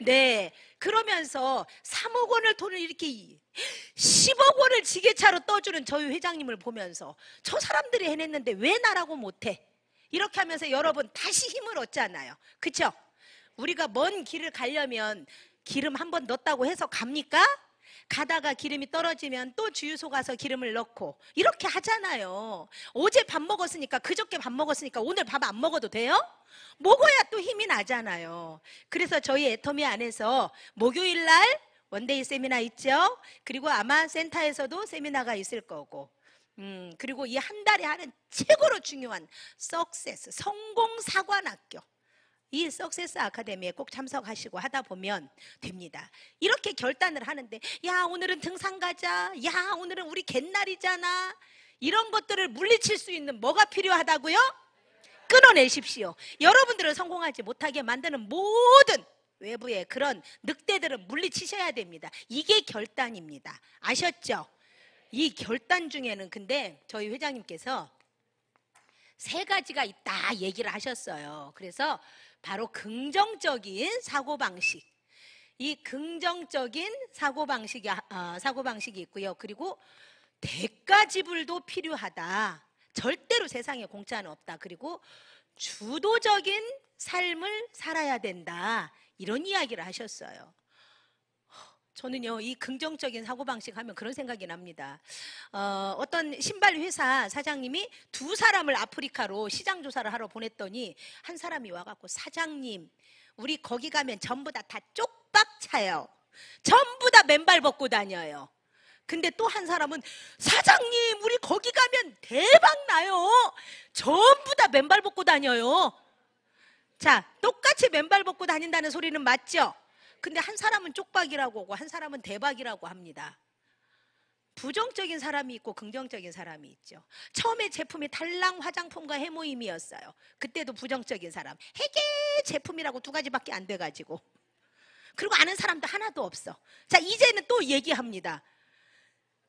네. 그러면서 3억 원을 돈을 이렇게 10억 원을 지게차로 떠주는 저희 회장님을 보면서 저 사람들이 해냈는데 왜 나라고 못해? 이렇게 하면서 여러분 다시 힘을 얻잖아요. 그렇죠? 우리가 먼 길을 가려면 기름 한 번 넣었다고 해서 갑니까? 가다가 기름이 떨어지면 또 주유소 가서 기름을 넣고 이렇게 하잖아요. 어제 밥 먹었으니까, 그저께 밥 먹었으니까 오늘 밥 안 먹어도 돼요? 먹어야 또 힘이 나잖아요. 그래서 저희 애터미 안에서 목요일 날 원데이 세미나 있죠. 그리고 아마 센터에서도 세미나가 있을 거고, 그리고 이 한 달에 하는 최고로 중요한 석세스, 성공 사관학교, 이 석세스 아카데미에 꼭 참석하시고 하다 보면 됩니다. 이렇게 결단을 하는데, 야, 오늘은 등산 가자, 야, 오늘은 우리 갯날이잖아, 이런 것들을 물리칠 수 있는 뭐가 필요하다고요? 끊어내십시오. 여러분들을 성공하지 못하게 만드는 모든 외부의 그런 늑대들은 물리치셔야 됩니다. 이게 결단입니다. 아셨죠? 이 결단 중에는 근데 저희 회장님께서 3가지가 있다 얘기를 하셨어요. 그래서 바로 긍정적인 사고방식, 이 긍정적인 사고방식이 있고요. 그리고 대가지불도 필요하다. 절대로 세상에 공짜는 없다. 그리고 주도적인 삶을 살아야 된다. 이런 이야기를 하셨어요. 저는요, 이 긍정적인 사고방식 하면 그런 생각이 납니다. 어떤 신발 회사 사장님이 2사람을 아프리카로 시장 조사를 하러 보냈더니 한 사람이 와갖고, 사장님, 우리 거기 가면 전부 다 쪽박 차요. 전부 다 맨발 벗고 다녀요. 근데 또 한 사람은, 사장님, 우리 거기 가면 대박 나요. 전부 다 맨발 벗고 다녀요. 자, 똑같이 맨발 벗고 다닌다는 소리는 맞죠? 근데 한 사람은 쪽박이라고 하고 한 사람은 대박이라고 합니다. 부정적인 사람이 있고 긍정적인 사람이 있죠. 처음에 제품이 달랑 화장품과 해모임이었어요. 그때도 부정적인 사람. 해계 제품이라고 2가지밖에 안 돼가지고. 그리고 아는 사람도 하나도 없어. 자, 이제는 또 얘기합니다.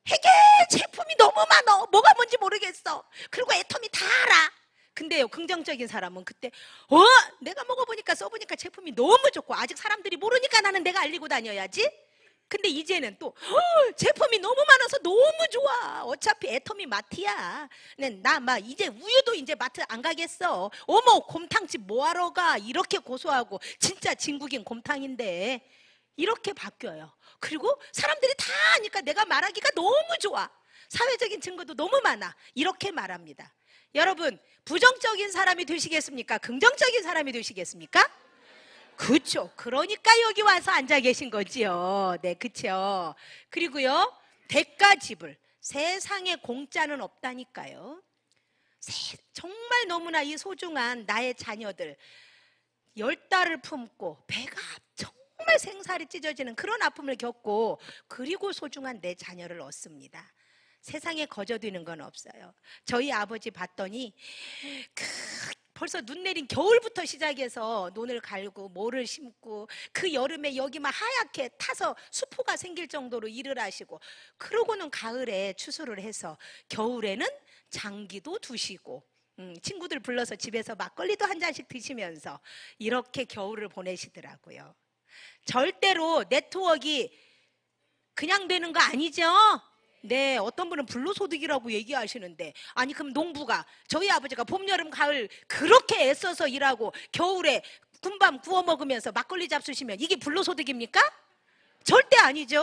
해계 제품이 너무 많어. 뭐가 뭔지 모르겠어. 그리고 애텀이 다 알아. 근데요, 긍정적인 사람은 그때 내가 먹어보니까 써보니까 제품이 너무 좋고 아직 사람들이 모르니까 나는 내가 알리고 다녀야지. 근데 이제는 또 제품이 너무 많아서 너무 좋아. 어차피 애텀이 마트야. 나 막 이제 우유도 이제 마트 안 가겠어. 어머, 곰탕집 뭐하러 가. 이렇게 고소하고 진짜 진국인 곰탕인데. 이렇게 바뀌어요. 그리고 사람들이 다 아니까 내가 말하기가 너무 좋아. 사회적인 증거도 너무 많아. 이렇게 말합니다. 여러분, 부정적인 사람이 되시겠습니까? 긍정적인 사람이 되시겠습니까? 그렇죠. 그러니까 여기 와서 앉아 계신 거지요. 네, 그렇죠. 그리고요, 대가 지불. 세상에 공짜는 없다니까요. 정말 너무나 이 소중한 나의 자녀들 10달을 품고 배가 정말 생살이 찢어지는 그런 아픔을 겪고 그리고 소중한 내 자녀를 얻습니다. 세상에 거저되는 건 없어요. 저희 아버지 봤더니 벌써 눈 내린 겨울부터 시작해서 논을 갈고 모를 심고 그 여름에 여기 막 하얗게 타서 수포가 생길 정도로 일을 하시고 그러고는 가을에 추수를 해서 겨울에는 장기도 두시고 친구들 불러서 집에서 막걸리도 한 잔씩 드시면서 이렇게 겨울을 보내시더라고요. 절대로 네트워크가 그냥 되는 거 아니죠? 네, 어떤 분은 불로소득이라고 얘기하시는데 아니 그럼 농부가 저희 아버지가 봄, 여름, 가을 그렇게 애써서 일하고 겨울에 군밤 구워 먹으면서 막걸리 잡수시면 이게 불로소득입니까? 절대 아니죠.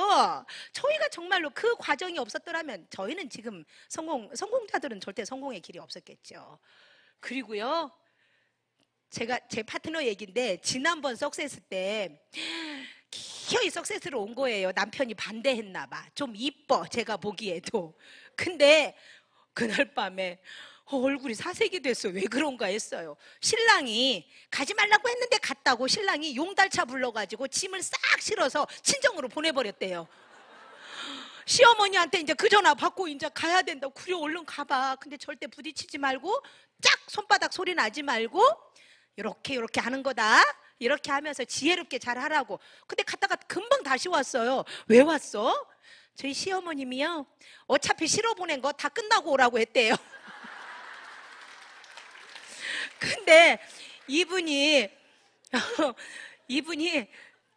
저희가 정말로 그 과정이 없었더라면 저희는 지금 성공자들은 절대 성공의 길이 없었겠죠. 그리고요, 제 파트너 얘기인데 지난번 석세스 때 기어이 석세스로 온 거예요. 남편이 반대했나 봐. 좀 이뻐 제가 보기에도. 근데 그날 밤에 얼굴이 사색이 됐어. 왜 그런가 했어요. 신랑이 가지 말라고 했는데 갔다고 신랑이 용달차 불러가지고 짐을 싹 실어서 친정으로 보내버렸대요. 시어머니한테 이제 그 전화 받고 이제 가야 된다고. 그래 얼른 가봐. 근데 절대 부딪히지 말고 짝 손바닥 소리 나지 말고 이렇게 하는 거다. 이렇게 하면서 지혜롭게 잘 하라고. 근데 갔다가 금방 다시 왔어요. 왜 왔어? 저희 시어머님이요, 어차피 실어 보낸 거 다 끝나고 오라고 했대요. 근데 이분이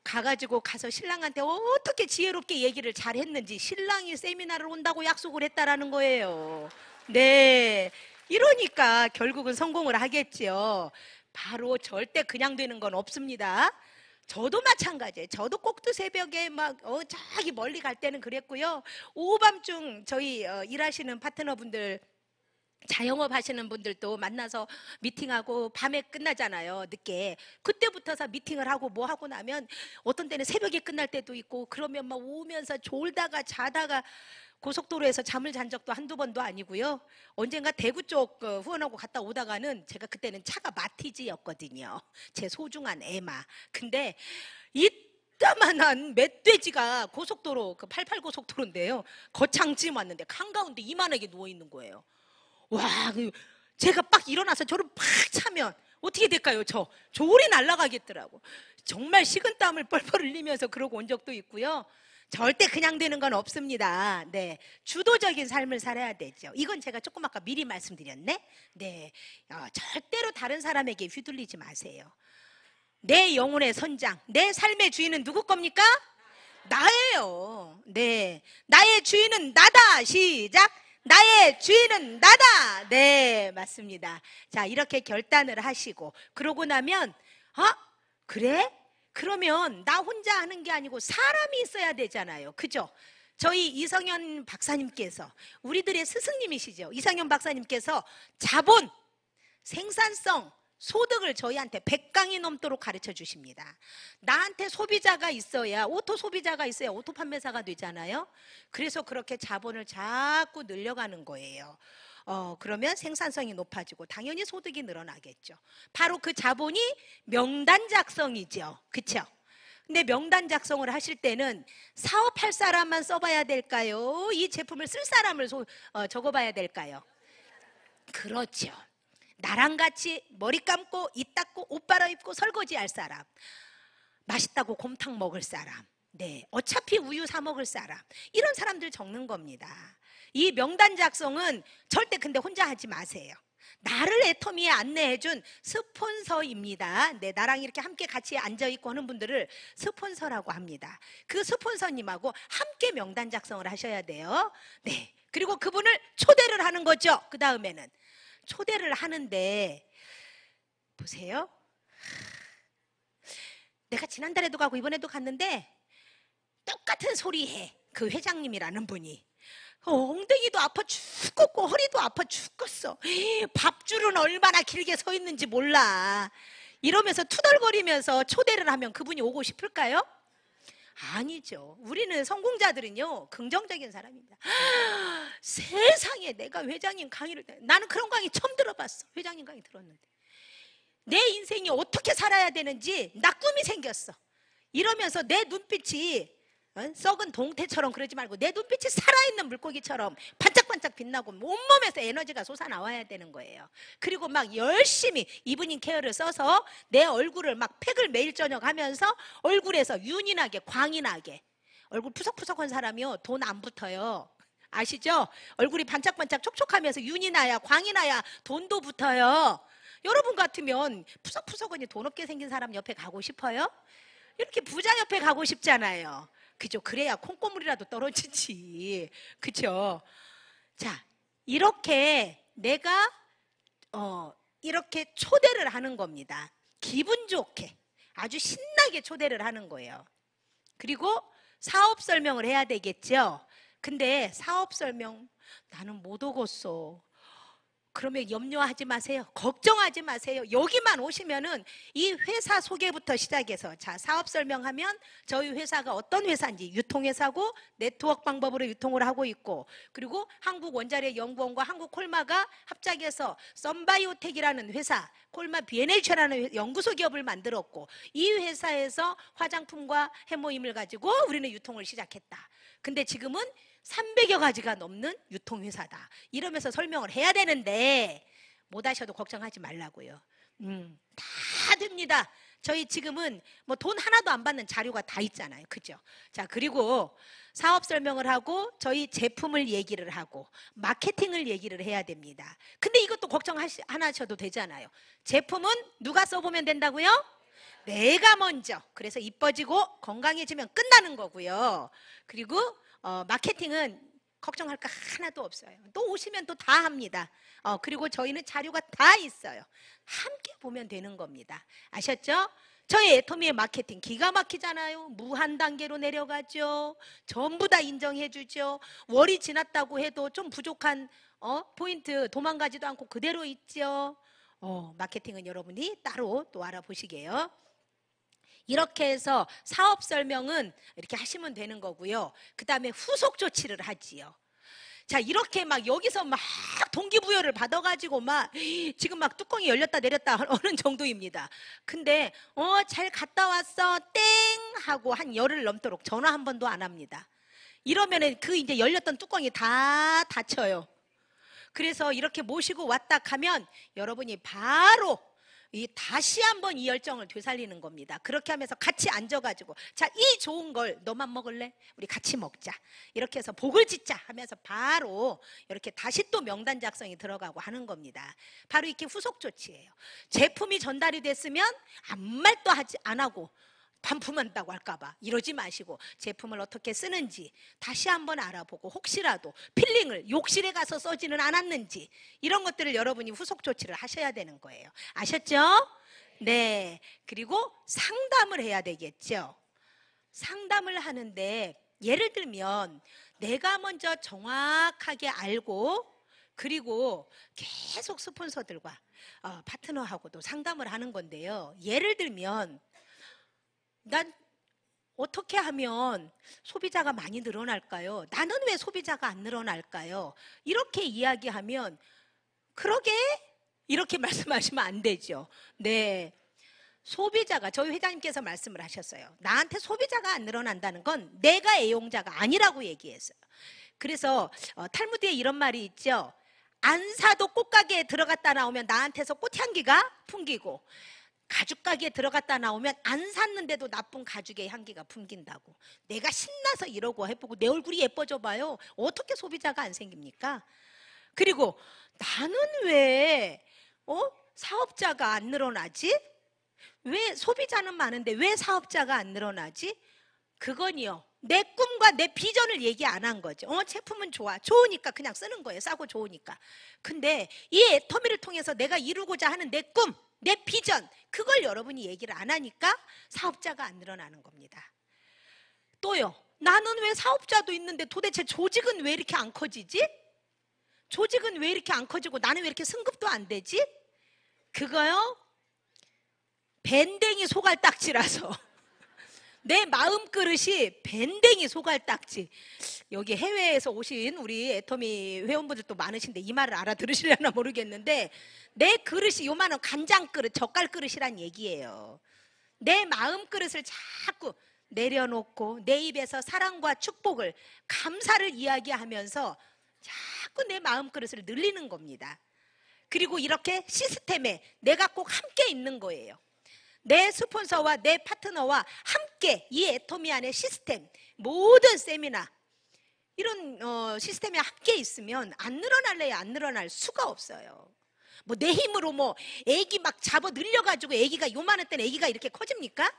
가서 신랑한테 어떻게 지혜롭게 얘기를 잘 했는지 신랑이 세미나를 온다고 약속을 했다라는 거예요. 네, 이러니까 결국은 성공을 하겠죠. 바로 절대 그냥 되는 건 없습니다. 저도 마찬가지예요. 저도 꼭두 새벽에 막 저기 멀리 갈 때는 그랬고요. 오후밤중 저희 일하시는 파트너분들, 자영업 하시는 분들도 만나서 미팅하고 밤에 끝나잖아요. 늦게. 그때부터서 미팅을 하고 뭐 하고 나면 어떤 때는 새벽에 끝날 때도 있고 그러면 막 오면서 졸다가 자다가 고속도로에서 잠을 잔 적도 한두 번도 아니고요. 언젠가 대구 쪽 후원하고 갔다 오다가는 제가 그때는 차가 마티즈였거든요. 제 소중한 에마. 근데 이따만한 멧돼지가 고속도로 그 88고속도로인데요. 거창짐 왔는데 한가운데 이만하게 누워있는 거예요. 와, 제가 빡 일어나서 저를 팍 차면 어떻게 될까요? 졸이 날아가겠더라고. 정말 식은땀을 뻘뻘 흘리면서 그러고 온 적도 있고요. 절대 그냥 되는 건 없습니다. 네, 주도적인 삶을 살아야 되죠. 이건 제가 조금 아까 미리 말씀드렸네. 네, 절대로 다른 사람에게 휘둘리지 마세요. 내 영혼의 선장, 내 삶의 주인은 누구 겁니까? 나예요. 네, 나의 주인은 나다. 시작. 나의 주인은 나다. 네, 맞습니다. 자, 이렇게 결단을 하시고 그러고 나면 그래? 그러면 나 혼자 하는 게 아니고 사람이 있어야 되잖아요. 그죠? 저희 이성현 박사님께서, 우리들의 스승님이시죠. 이성현 박사님께서 자본, 생산성, 소득을 저희한테 100강이 넘도록 가르쳐 주십니다. 나한테 소비자가 있어야, 오토 소비자가 있어야 오토 판매사가 되잖아요. 그래서 그렇게 자본을 자꾸 늘려가는 거예요. 그러면 생산성이 높아지고 당연히 소득이 늘어나겠죠. 바로 그 자본이 명단 작성이죠. 그렇죠? 근데 명단 작성을 하실 때는 사업할 사람만 써봐야 될까요? 이 제품을 쓸 사람을 적어봐야 될까요? 그렇죠. 나랑 같이 머리 감고 입 닦고 옷 갈아입고 설거지할 사람, 맛있다고 곰탕 먹을 사람, 네, 어차피 우유 사 먹을 사람, 이런 사람들 적는 겁니다. 이 명단 작성은 절대 근데 혼자 하지 마세요. 나를 애터미에 안내해준 스폰서입니다. 네, 나랑 이렇게 함께 같이 앉아있고 하는 분들을 스폰서라고 합니다. 그 스폰서님하고 함께 명단 작성을 하셔야 돼요. 네, 그리고 그분을 초대를 하는 거죠. 그 다음에는 초대를 하는데 보세요. 내가 지난달에도 가고 이번에도 갔는데 똑같은 소리 해. 그 회장님이라는 분이 엉덩이도 아파 죽겠고 허리도 아파 죽겠어. 밥줄은 얼마나 길게 서 있는지 몰라. 이러면서 투덜거리면서 초대를 하면 그분이 오고 싶을까요? 아니죠. 우리는 성공자들은요 긍정적인 사람입니다. 세상에 내가 회장님 강의를 나는 그런 강의 처음 들어봤어. 회장님 강의 들었는데 내 인생이 어떻게 살아야 되는지 나 꿈이 생겼어. 이러면서 내 눈빛이 썩은 동태처럼 그러지 말고 내 눈빛이 살아있는 물고기처럼 반짝반짝 빛나고 온몸에서 에너지가 솟아나와야 되는 거예요. 그리고 막 열심히 이브닝 케어를 써서 내 얼굴을 막 팩을 매일 저녁 하면서 얼굴에서 윤이 나게 광이 나게. 얼굴 푸석푸석한 사람이요 돈 안 붙어요. 아시죠? 얼굴이 반짝반짝 촉촉하면서 윤이 나야 광이 나야 돈도 붙어요. 여러분 같으면 푸석푸석하니 돈 없게 생긴 사람 옆에 가고 싶어요? 이렇게 부자 옆에 가고 싶잖아요. 그죠? 그래야 콩고물이라도 떨어지지. 그죠? 자, 이렇게 내가 이렇게 초대를 하는 겁니다. 기분 좋게 아주 신나게 초대를 하는 거예요. 그리고 사업 설명을 해야 되겠죠. 근데 사업 설명 나는 못 오겠어. 그러면 염려하지 마세요. 걱정하지 마세요. 여기만 오시면은 이 회사 소개부터 시작해서 자 사업 설명하면 저희 회사가 어떤 회사인지 유통회사고 네트워크 방법으로 유통을 하고 있고 그리고 한국원자력연구원과 한국콜마가 합작해서 썬바이오텍이라는 회사 콜마 비엔에이처라는 연구소 기업을 만들었고 이 회사에서 화장품과 해모임을 가지고 우리는 유통을 시작했다. 근데 지금은 300여 가지가 넘는 유통회사다. 이러면서 설명을 해야 되는데 못 하셔도 걱정하지 말라고요. 다 됩니다. 저희 지금은 뭐 돈 하나도 안 받는 자료가 다 있잖아요. 그죠? 자, 그리고 사업 설명을 하고 저희 제품을 얘기를 하고 마케팅을 얘기를 해야 됩니다. 근데 이것도 걱정 안 하셔도 되잖아요. 제품은 누가 써보면 된다고요? 내가 먼저. 그래서 이뻐지고 건강해지면 끝나는 거고요. 그리고 마케팅은 걱정할 거 하나도 없어요. 또 오시면 또 다 합니다. 그리고 저희는 자료가 다 있어요. 함께 보면 되는 겁니다. 아셨죠? 저희 애터미의 마케팅 기가 막히잖아요. 무한 단계로 내려가죠. 전부 다 인정해 주죠. 월이 지났다고 해도 좀 부족한 포인트 도망가지도 않고 그대로 있죠. 마케팅은 여러분이 따로 또 알아보시게요. 이렇게 해서 사업 설명은 이렇게 하시면 되는 거고요. 그 다음에 후속 조치를 하지요. 자, 이렇게 막 여기서 막 동기부여를 받아가지고 막 지금 막 뚜껑이 열렸다 내렸다 하는 정도입니다. 근데 잘 갔다 왔어 땡 하고 한 열흘 넘도록 전화 한 번도 안 합니다. 이러면은 그 이제 열렸던 뚜껑이 다 닫혀요. 그래서 이렇게 모시고 왔다 하면 여러분이 바로 다시 한번 이 열정을 되살리는 겁니다. 그렇게 하면서 같이 앉아가지고 자, 이 좋은 걸 너만 먹을래? 우리 같이 먹자. 이렇게 해서 복을 짓자 하면서 바로 이렇게 다시 또 명단 작성이 들어가고 하는 겁니다. 바로 이렇게 후속 조치예요. 제품이 전달이 됐으면 아무 말도 안 하고 반품한다고 할까봐 이러지 마시고 제품을 어떻게 쓰는지 다시 한번 알아보고 혹시라도 필링을 욕실에 가서 써지는 않았는지 이런 것들을 여러분이 후속 조치를 하셔야 되는 거예요. 아셨죠? 네. 그리고 상담을 해야 되겠죠. 상담을 하는데 예를 들면 내가 먼저 정확하게 알고 그리고 계속 스폰서들과 파트너하고도 상담을 하는 건데요. 예를 들면 난 어떻게 하면 소비자가 많이 늘어날까요? 나는 왜 소비자가 안 늘어날까요? 이렇게 이야기하면 그러게 이렇게 말씀하시면 안 되죠. 네, 소비자가, 저희 회장님께서 말씀을 하셨어요. 나한테 소비자가 안 늘어난다는 건 내가 애용자가 아니라고 얘기했어요. 그래서 탈무드에 이런 말이 있죠. 안 사도 꽃가게에 들어갔다 나오면 나한테서 꽃향기가 풍기고, 가죽가게에 들어갔다 나오면 안 샀는데도 나쁜 가죽의 향기가 풍긴다고. 내가 신나서 이러고 해보고 내 얼굴이 예뻐져 봐요. 어떻게 소비자가 안 생깁니까? 그리고 나는 왜 사업자가 안 늘어나지? 왜 소비자는 많은데 왜 사업자가 안 늘어나지? 그건요, 내 꿈과 내 비전을 얘기 안 한 거죠. 제품은 좋으니까 그냥 쓰는 거예요. 싸고 좋으니까. 근데 이 애터미를 통해서 내가 이루고자 하는 내 꿈, 내 비전, 그걸 여러분이 얘기를 안 하니까 사업자가 안 늘어나는 겁니다. 또요, 나는 왜 사업자도 있는데 도대체 조직은 왜 이렇게 안 커지지? 조직은 왜 이렇게 안 커지고 나는 왜 이렇게 승급도 안 되지? 그거요, 밴댕이 소갈딱지라서. 내 마음 그릇이 밴댕이 소갈딱지. 여기 해외에서 오신 우리 애터미 회원분들도 많으신데 이 말을 알아들으시려나 모르겠는데, 내 그릇이 요만한 간장 그릇, 젓갈 그릇이란 얘기예요. 내 마음 그릇을 자꾸 내려놓고 내 입에서 사랑과 축복을, 감사를 이야기하면서 자꾸 내 마음 그릇을 늘리는 겁니다. 그리고 이렇게 시스템에 내가 꼭 함께 있는 거예요. 내 스폰서와 내 파트너와 함께 이 애터미 안에 시스템, 모든 세미나, 이런 시스템에 함께 있으면 안 늘어날래야 안 늘어날 수가 없어요. 뭐 내 힘으로 애기 막 잡아 늘려가지고 애기가 요만했던 애기가 이렇게 커집니까?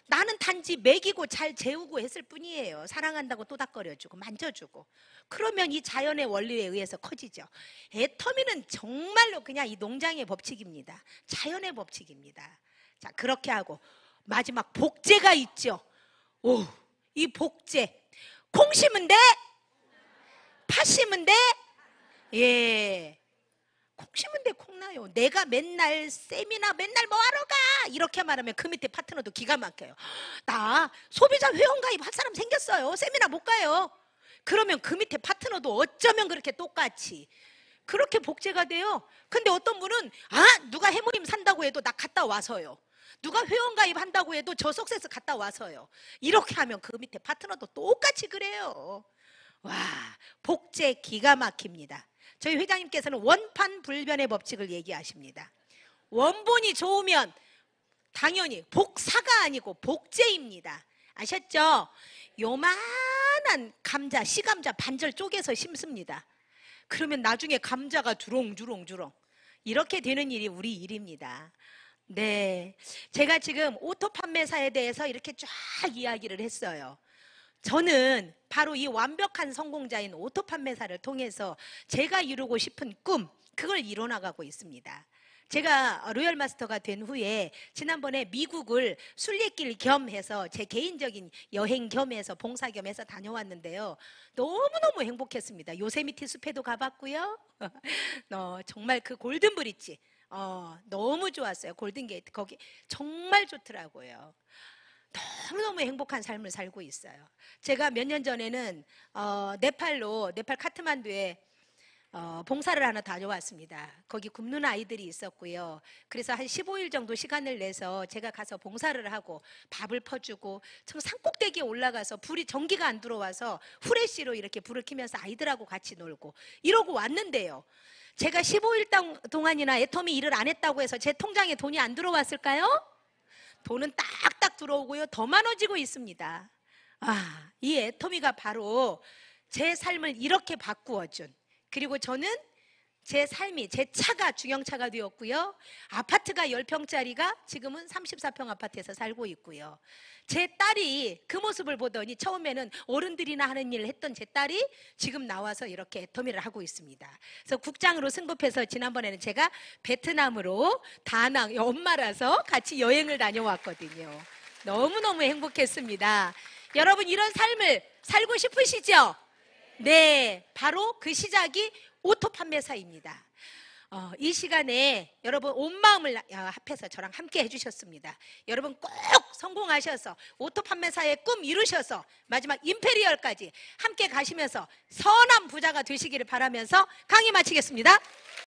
나는 단지 먹이고 잘 재우고 했을 뿐이에요. 사랑한다고 토닥거려주고 만져주고. 그러면 이 자연의 원리에 의해서 커지죠. 애터미는 정말로 그냥 이 농장의 법칙입니다. 자연의 법칙입니다. 자, 그렇게 하고 마지막 복제가 있죠. 이 복제. 콩 심은 데, 팥 심은 데, 예, 콩 심은 데 콩 나요. 내가 맨날 세미나 맨날 뭐하러 가? 이렇게 말하면 그 밑에 파트너도 기가 막혀요. 나 소비자 회원가입 할 사람 생겼어요. 세미나 못 가요. 그러면 그 밑에 파트너도 어쩌면 그렇게 똑같이 그렇게 복제가 돼요. 근데 어떤 분은 누가 해모임 산다고 해도 나 갔다 와서요. 누가 회원가입 한다고 해도 저 석세스 갔다 와서요. 이렇게 하면 그 밑에 파트너도 똑같이 그래요. 와, 복제 기가 막힙니다. 저희 회장님께서는 원판불변의 법칙을 얘기하십니다. 원본이 좋으면 당연히 복사가 아니고 복제입니다. 아셨죠? 요만한 감자, 씨감자 반절 쪼개서 심습니다. 그러면 나중에 감자가 주렁주렁주렁 이렇게 되는 일이 우리 일입니다. 네, 제가 지금 오토 판매사에 대해서 이렇게 쫙 이야기를 했어요. 저는 바로 이 완벽한 성공자인 오토 판매사를 통해서 제가 이루고 싶은 꿈, 그걸 이뤄나가고 있습니다. 제가 로열 마스터가 된 후에 지난번에 미국을 순례길 겸해서 제 개인적인 여행 겸해서 봉사 겸해서 다녀왔는데요. 너무너무 행복했습니다. 요세미티 숲에도 가봤고요. 정말 그 골든 브릿지 너무 좋았어요. 골든게이트 거기 정말 좋더라고요. 너무너무 행복한 삶을 살고 있어요. 제가 몇 년 전에는 네팔 카트만두에 봉사를 하나 다녀왔습니다. 거기 굶는 아이들이 있었고요. 그래서 한 15일 정도 시간을 내서 제가 가서 봉사를 하고 밥을 퍼주고 참 산꼭대기에 올라가서 전기가 안 들어와서 후레쉬로 이렇게 불을 켜면서 아이들하고 같이 놀고 이러고 왔는데요. 제가 15일 동안이나 애터미 일을 안 했다고 해서 제 통장에 돈이 안 들어왔을까요? 돈은 딱딱 들어오고요. 더 많아지고 있습니다. 이 애터미가 바로 제 삶을 이렇게 바꾸어준, 그리고 저는 제 삶이, 제 차가 중형차가 되었고요. 아파트가 10평짜리가 지금은 34평 아파트에서 살고 있고요. 제 딸이 그 모습을 보더니 처음에는 어른들이나 하는 일을 했던 제 딸이 지금 나와서 이렇게 애터미를 하고 있습니다. 그래서 국장으로 승급해서 지난번에는 제가 베트남으로 다낭, 엄마라서 같이 여행을 다녀왔거든요. 너무너무 행복했습니다. 여러분 이런 삶을 살고 싶으시죠? 네, 바로 그 시작이 오토 판매사입니다. 이 시간에 여러분 온 마음을 합해서 저랑 함께 해주셨습니다. 여러분 꼭 성공하셔서 오토 판매사의 꿈 이루셔서 마지막 임페리얼까지 함께 가시면서 선한 부자가 되시기를 바라면서 강의 마치겠습니다.